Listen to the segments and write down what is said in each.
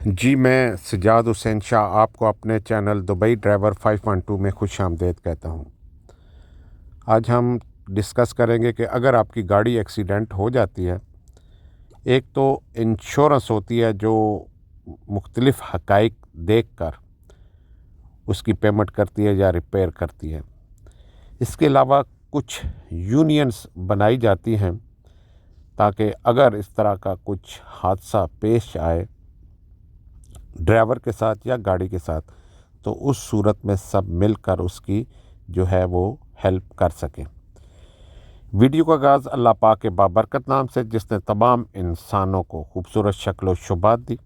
जी, मैं सज्जाद हुसैन शाह आपको अपने चैनल दुबई ड्राइवर 512 में खुशामदीद कहता हूँ। आज हम डिस्कस करेंगे कि अगर आपकी गाड़ी एक्सीडेंट हो जाती है, एक तो इंश्योरेंस होती है जो मुख्तलिफ़ हक़ाइक़ देख कर उसकी पेमेंट करती है या रिपेयर करती है। इसके अलावा कुछ यूनियंस बनाई जाती हैं ताकि अगर इस तरह का कुछ हादसा पेश आए ड्राइवर के साथ या गाड़ी के साथ, तो उस सूरत में सब मिलकर उसकी जो है वो हेल्प कर सकें। वीडियो का आगाज़ अल्लाह पाक के बाबरकत नाम से जिसने तमाम इंसानों को खूबसूरत शक्ल व शुबात दी,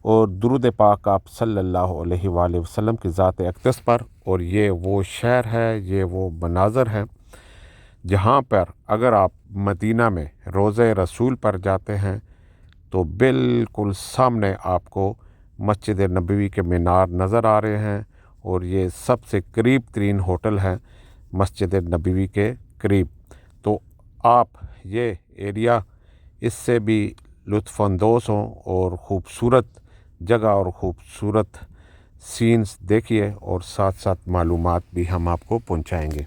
और दुरूद पाक आप सल्लल्लाहु अलैहि वसल्लम की ज़ात अक़दस पर। और ये वो शहर है, ये वो मनाज़र है जहाँ पर अगर आप मदीना में रोज़े रसूल पर जाते हैं तो बिल्कुल सामने आपको मस्जिद नबवी के मीनार नज़र आ रहे हैं, और ये सबसे करीब तरीन होटल है मस्जिद नबवी के करीब। तो आप ये एरिया इससे भी लुत्फ़अंदोज़ हों और ख़ूबसूरत जगह और ख़ूबसूरत सीन्स देखिए, और साथ साथ मालूमात भी हम आपको पहुंचाएंगे।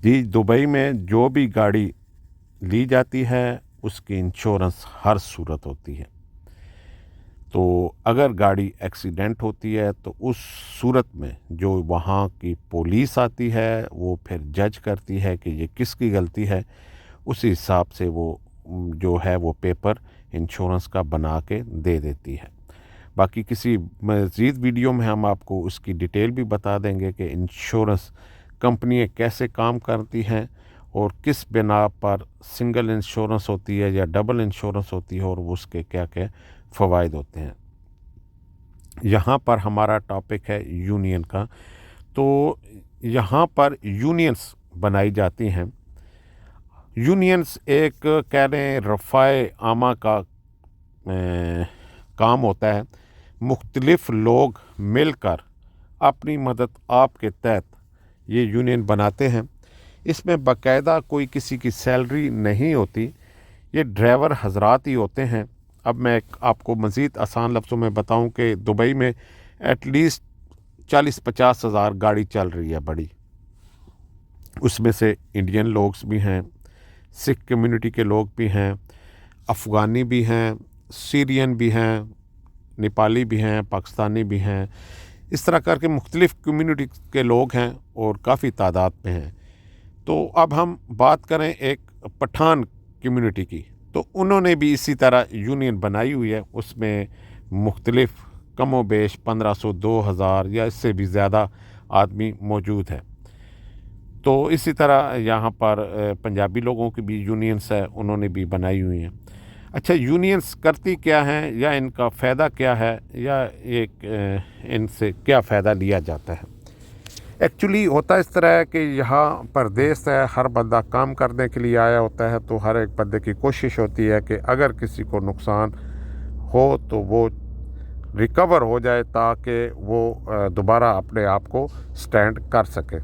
जी, दुबई में जो भी गाड़ी ली जाती है उसकी इंश्योरेंस हर सूरत होती है। तो अगर गाड़ी एक्सीडेंट होती है तो उस सूरत में जो वहाँ की पुलिस आती है वो फिर जज करती है कि ये किसकी गलती है। उसी हिसाब से वो जो है वो पेपर इंश्योरेंस का बना के दे देती है। बाकी किसी मज़ीद वीडियो में हम आपको उसकी डिटेल भी बता देंगे कि इंश्योरेंस कंपनियाँ कैसे काम करती हैं और किस बिना पर सिंगल इंश्योरेंस होती है या डबल इंश्योरेंस होती है, और उसके क्या क्या फ़वाइद होते हैं। यहाँ पर हमारा टॉपिक है यूनियन का। तो यहाँ पर यूनियंस बनाई जाती हैं। यूनियंस एक कह रहे हैं रफ़ाए आमा का काम होता है। मुख्तलिफ़ लोग मिलकर अपनी मदद आपके तहत ये यूनियन बनाते हैं। इसमें बाकायदा कोई किसी की सैलरी नहीं होती, ये ड्राइवर हजरात ही होते हैं। अब मैं आपको मज़ीद आसान लफ्ज़ों में बताऊं कि दुबई में एटलीस्ट 40-50 हज़ार गाड़ी चल रही है बड़ी। उसमें से इंडियन लोग भी हैं, सिख कम्युनिटी के लोग भी हैं, अफ़गानी भी हैं, सीरियन भी हैं, नेपाली भी हैं, पाकिस्तानी भी हैं। इस तरह करके मुख्तलिफ़ कम्युनिटी के लोग हैं और काफ़ी तादाद में हैं। तो अब हम बात करें एक पठान कम्युनिटी की, तो उन्होंने भी इसी तरह यूनियन बनाई हुई है। उसमें मुख्तलिफ़ कमो बेश 1500, 2000 या इससे भी ज़्यादा आदमी मौजूद है। तो इसी तरह यहाँ पर पंजाबी लोगों की भी यूनियंस है, उन्होंने भी बनाई हुई हैं। अच्छा, यूनियंस करती क्या हैं या इनका फ़ायदा क्या है, या एक इनसे क्या फ़ायदा लिया जाता है। एक्चुअली होता इस तरह है कि यहाँ पर देश है, हर बंदा काम करने के लिए आया होता है, तो हर एक बंदे की कोशिश होती है कि अगर किसी को नुकसान हो तो वो रिकवर हो जाए ताकि वो दोबारा अपने आप को स्टैंड कर सके।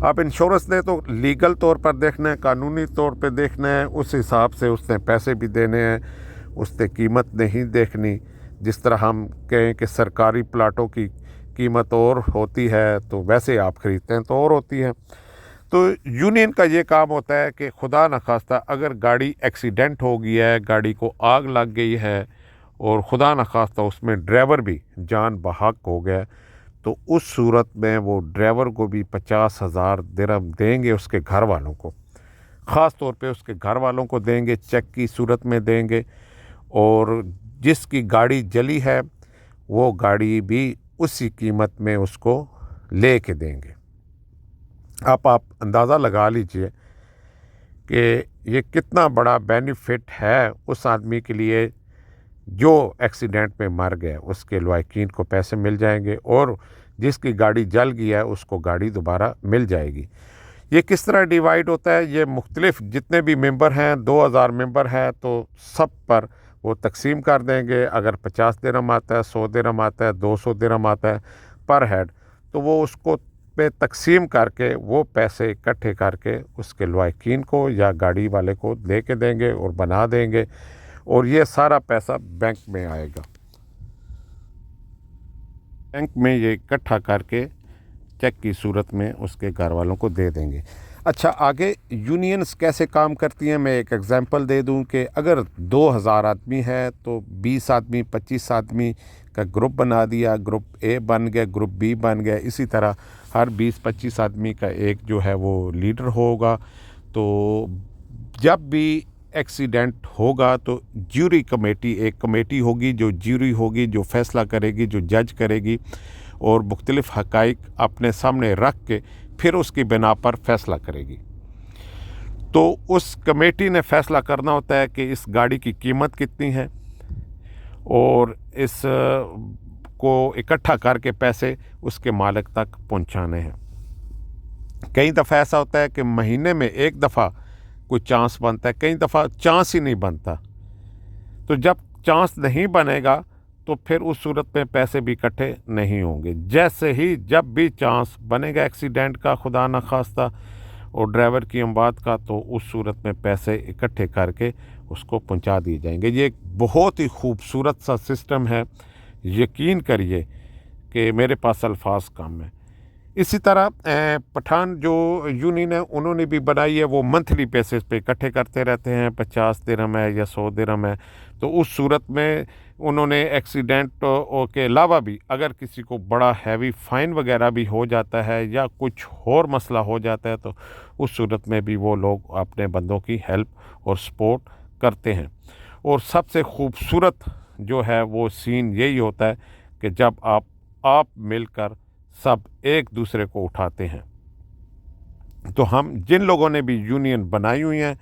आप इंश्योरेंस ने तो लीगल तौर पर देखना है, कानूनी तौर पे देखना है, उस हिसाब से उसने पैसे भी देने हैं, उसने कीमत नहीं देखनी। जिस तरह हम कहें कि सरकारी प्लाटों की कीमत और होती है, तो वैसे आप ख़रीदते हैं तो और होती है। तो यूनियन का ये काम होता है कि खुदा न खास्ता अगर गाड़ी एक्सीडेंट हो गई है, गाड़ी को आग लग गई है और खुदा न खास्ता उसमें ड्राइवर भी जान बहक हो गया, तो उस सूरत में वो ड्राइवर को भी 50,000 दिरहम देंगे उसके घर वालों को। ख़ास तौर पे उसके घर वालों को देंगे, चेक की सूरत में देंगे, और जिसकी गाड़ी जली है वो गाड़ी भी उसी कीमत में उसको ले के देंगे। आप अंदाज़ा लगा लीजिए कि ये कितना बड़ा बेनिफिट है उस आदमी के लिए जो एक्सीडेंट में मर गया। उसके लवाकिन को पैसे मिल जाएंगे, और जिसकी गाड़ी जल गई है उसको गाड़ी दोबारा मिल जाएगी। ये किस तरह डिवाइड होता है, ये मुख्तलिफ जितने भी मेंबर हैं, 2000 मेंबर हैं, तो सब पर वो तकसीम कर देंगे। अगर 50 दिरहम आता है, 100 दिरहम आता है, 200 दिरहम आता है पर हेड, तो वो उसको पे तकसीम करके वो पैसे इकट्ठे करके उसके लवाकिन को या गाड़ी वाले को दे के देंगे और बना देंगे। और ये सारा पैसा बैंक में आएगा। बैंक में ये इकट्ठा करके चेक की सूरत में उसके घर वालों को दे देंगे। अच्छा, आगे यूनियंस कैसे काम करती हैं मैं एक एग्जांपल दे दूं कि अगर 2000 आदमी है तो 20 आदमी 25 आदमी का ग्रुप बना दिया, ग्रुप ए बन गया, ग्रुप बी बन गया, इसी तरह हर 20-25 आदमी का एक जो है वो लीडर होगा। तो जब भी एक्सीडेंट होगा तो ज्यूरी कमेटी, एक कमेटी होगी जो ज्यूरी होगी, जो फैसला करेगी, जो जज करेगी और मुख्तलिफ हक़ाइक़ अपने सामने रख के फिर उसकी बिना पर फैसला करेगी। तो उस कमेटी ने फैसला करना होता है कि इस गाड़ी की कीमत कितनी है और इस को इकट्ठा करके पैसे उसके मालिक तक पहुंचाने हैं। कई दफ़ा ऐसा होता है कि महीने में एक दफ़ा कोई चांस बनता है, कई दफ़ा चांस ही नहीं बनता। तो जब चांस नहीं बनेगा तो फिर उस सूरत में पैसे भी इकट्ठे नहीं होंगे। जैसे ही जब भी चांस बनेगा एक्सीडेंट का, खुदा न खास्ता, और ड्राइवर की अमवात का, तो उस सूरत में पैसे इकट्ठे करके उसको पहुंचा दिए जाएंगे। ये एक बहुत ही खूबसूरत सा सिस्टम है, यकीन करिए कि मेरे पास अल्फाज कम है। इसी तरह पठान जो यूनियन है उन्होंने भी बनाई है, वो मंथली बेसिस पे इकट्ठे करते रहते हैं, 50 दिरहम है या 100 दिरहम है। तो उस सूरत में उन्होंने एक्सीडेंट के अलावा भी अगर किसी को बड़ा हैवी फ़ाइन वगैरह भी हो जाता है या कुछ और मसला हो जाता है तो उस सूरत में भी वो लोग अपने बंदों की हेल्प और सपोर्ट करते हैं। और सबसे खूबसूरत जो है वो सीन यही होता है कि जब आप मिलकर सब एक दूसरे को उठाते हैं। तो हम जिन लोगों ने भी यूनियन बनाई हुई हैं,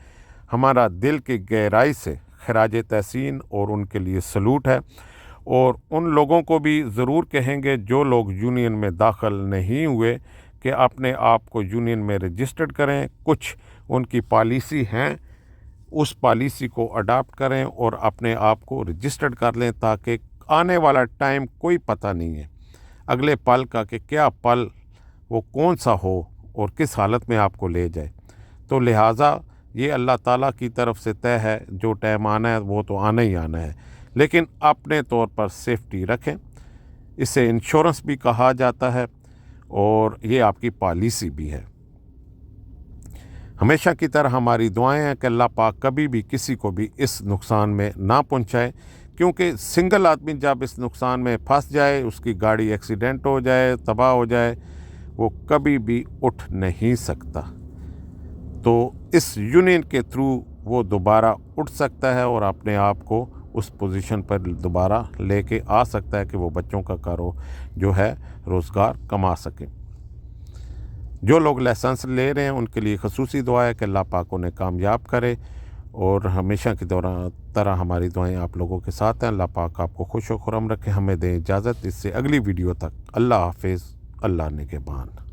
हमारा दिल की गहराई से खराज तहसीन और उनके लिए सलूट है। और उन लोगों को भी ज़रूर कहेंगे जो लोग यूनियन में दाखिल नहीं हुए कि अपने आप को यूनियन में रजिस्टर्ड करें। कुछ उनकी पॉलिसी हैं, उस पॉलिसी को अडॉप्ट करें और अपने आप को रजिस्टर्ड कर लें, ताकि आने वाला टाइम कोई पता नहीं है अगले पल का कि क्या पल वो कौन सा हो और किस हालत में आपको ले जाए। तो लिहाजा ये अल्लाह ताला की तरफ से तय है, जो टाइम आना है वो तो आना ही आना है, लेकिन अपने तौर पर सेफ्टी रखें। इसे इंश्योरेंस भी कहा जाता है और ये आपकी पॉलिसी भी है। हमेशा की तरह हमारी दुआएं हैं कि अल्लाह पाक कभी भी किसी को भी इस नुकसान में ना पहुंचाए, क्योंकि सिंगल आदमी जब इस नुकसान में फंस जाए, उसकी गाड़ी एक्सीडेंट हो जाए, तबाह हो जाए, वो कभी भी उठ नहीं सकता। तो इस यूनियन के थ्रू वो दोबारा उठ सकता है और अपने आप को उस पोजीशन पर दोबारा लेके आ सकता है कि वो बच्चों का जो है रोज़गार कमा सके। जो लोग लाइसेंस ले रहे हैं उनके लिए ख़ुसूसी दुआ है कि अल्लाह पाक उन्हें कामयाब करे। और हमेशा की तरह हमारी दुआएं आप लोगों के साथ हैं। अल्लाह पाक आपको खुश व खुर्रम रखे। हमें दें इजाज़त। इससे अगली वीडियो तक अल्लाह हाफ़िज़, अल्लाह निगहबान।